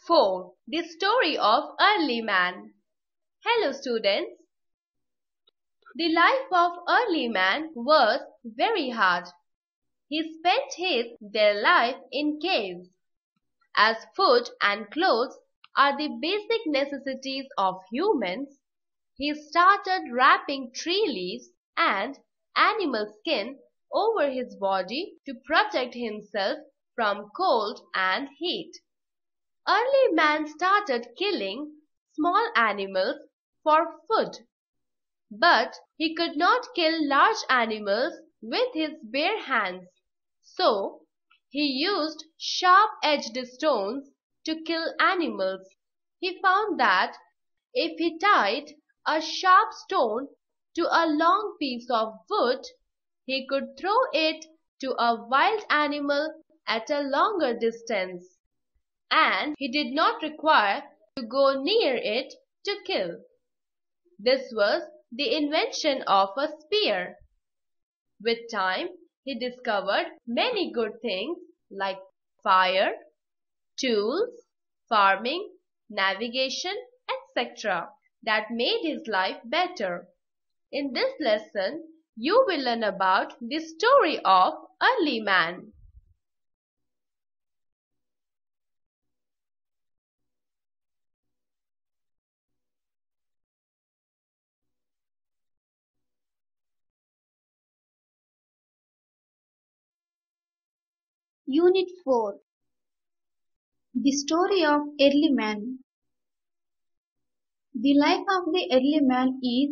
4. The story of early man. Hello students. The life of early man was very hard. He spent their life in caves. As food and clothes are the basic necessities of humans, he started wrapping tree leaves and animal skin over his body to protect himself from cold and heat. Early man started killing small animals for food, but he could not kill large animals with his bare hands. So he used sharp-edged stones to kill animals. He found that if he tied a sharp stone to a long piece of wood, he could throw it to a wild animal at a longer distance, and he did not require to go near it to kill. This was the invention of a spear. With time, he discovered many good things like fire, tools, farming, navigation, etc. that made his life better. In this lesson, you will learn about the story of early man. Unit 4. The story of early man. The life of the early man is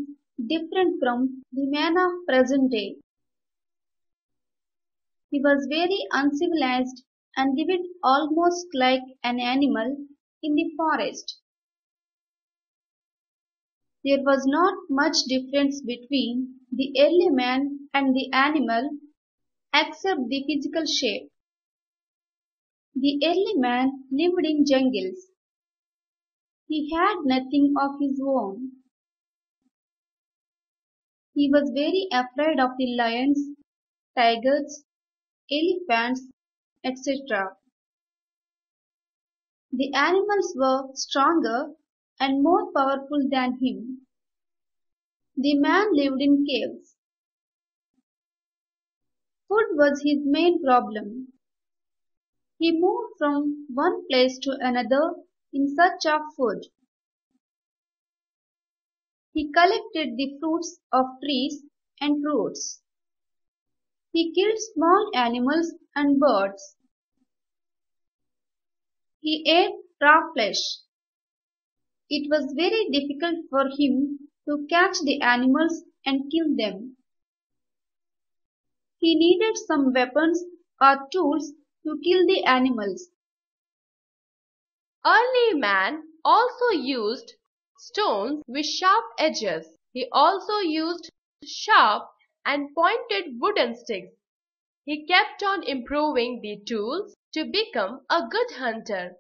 different from the man of present day. He was very uncivilized and lived almost like an animal in the forest. There was not much difference between the early man and the animal except the physical shape. The early man lived in jungles. He had nothing of his own. He was very afraid of the lions, tigers, elephants, etc. The animals were stronger and more powerful than him. The man lived in caves. Food was his main problem. He moved from one place to another in search of food. He collected the fruits of trees and roots. He killed small animals and birds. He ate raw flesh. It was very difficult for him to catch the animals and kill them. He needed some weapons or tools to kill the animals. Early man also used stones with sharp edges. He also used sharp and pointed wooden sticks. He kept on improving the tools to become a good hunter.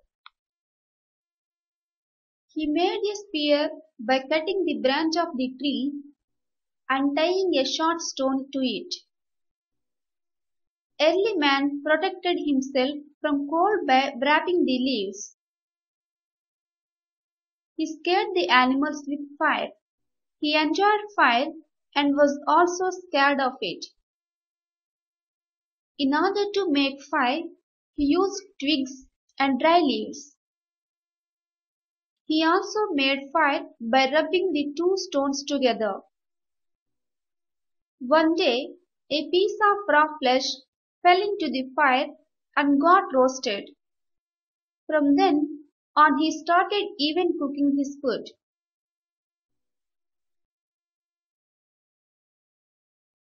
He made a spear by cutting the branch of the tree and tying a short stone to it. Early man protected himself from cold by wrapping the leaves. He scared the animals with fire. He enjoyed fire and was also scared of it. In order to make fire, he used twigs and dry leaves. He also made fire by rubbing the two stones together. One day, a piece of raw flesh fell into the fire and got roasted. From then on, he started even cooking his food.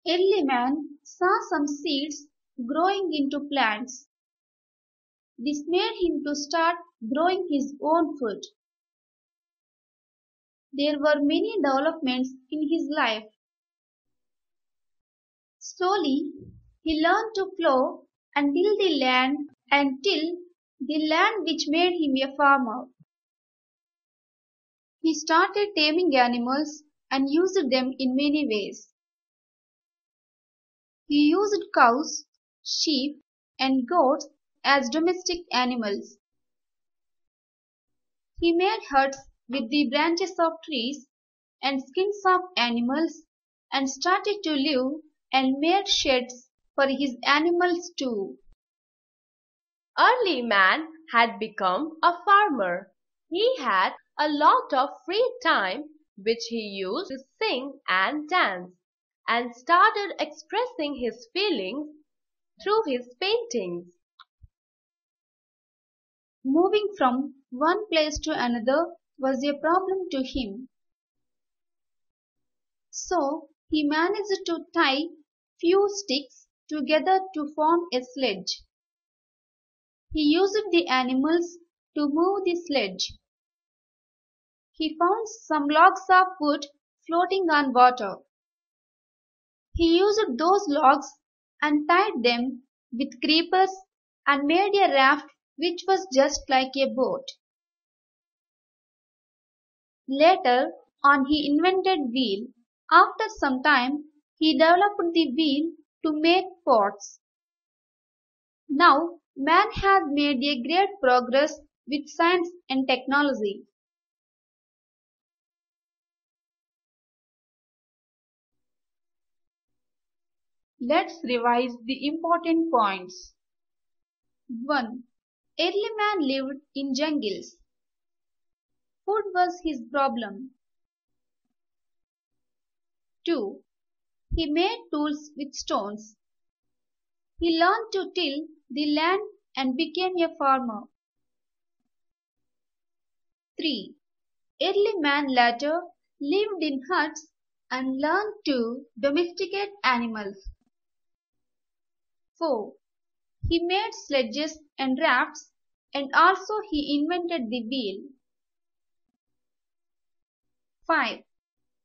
Early man saw some seeds growing into plants. This made him to start growing his own food. There were many developments in his life. Slowly, he learned to plow and till the land which made him a farmer. He started taming animals and used them in many ways. He used cows, sheep, and goats as domestic animals. He made huts with the branches of trees and skins of animals and started to live and made sheds for his animals too. Early man had become a farmer. He had a lot of free time which he used to sing and dance, and started expressing his feelings through his paintings. Moving from one place to another was a problem to him. So he managed to tie few sticks together to form a sledge. He used the animals to move the sledge. He found some logs of wood floating on water. He used those logs and tied them with creepers and made a raft which was just like a boat. Later on he invented wheel. After some time he developed the wheel to make pots. Now man has made a great progress with science and technology. Let's revise the important points. 1. Early man lived in jungles. Food was his problem. 2. He made tools with stones. He learned to till the land and became a farmer. 3. Early man later lived in huts and learned to domesticate animals. 4. He made sledges and rafts, and also he invented the wheel. 5.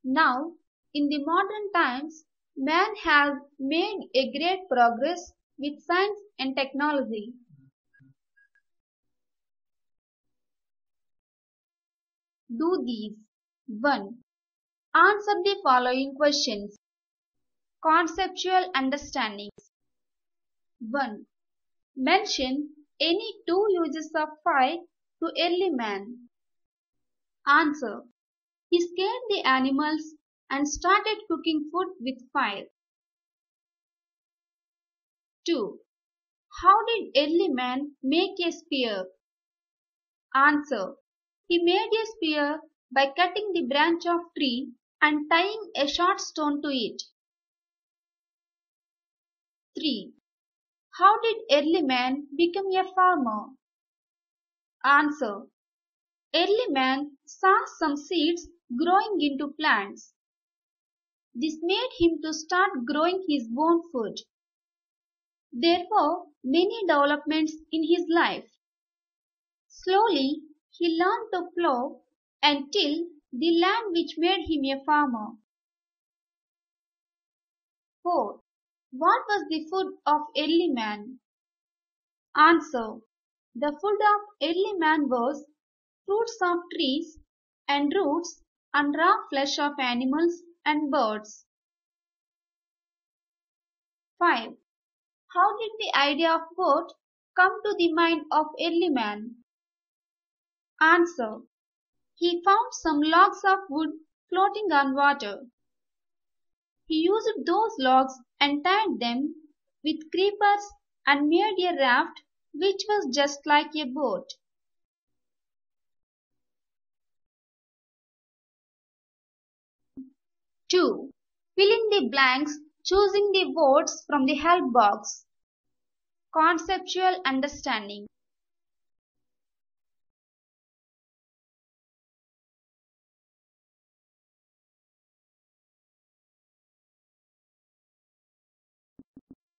Now, in the modern times, man has made a great progress with science and technology. Do these. 1. Answer the following questions. Conceptual understandings. 1. Mention any two uses of fire to early man. Answer. He scared the animals and started cooking food with fire. 2. How did early man make a spear? Answer. He made a spear by cutting the branch of tree and tying a short stone to it. 3. How did early man become a farmer? Answer. Early man saw some seeds growing into plants. This made him to start growing his own food. There were many developments in his life. Slowly he learned to plow and till the land which made him a farmer. 4. What was the food of early man? Answer. The food of early man was fruits of trees and roots and raw flesh of animals and birds. 5. How did the idea of boat come to the mind of early man? Answer. He found some logs of wood floating on water. He used those logs and tied them with creepers and made a raft which was just like a boat. 2. Fill in the blanks choosing the words from the help box. Conceptual understanding.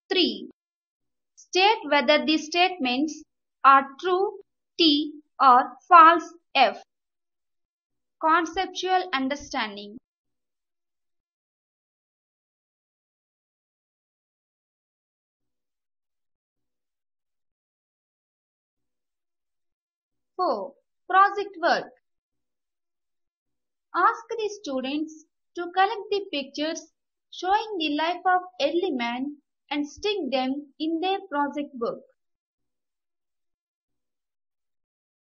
Three. State whether the statements are true T or false F. Conceptual understanding. 4. Project work. Ask the students to collect the pictures showing the life of early man and stick them in their project book.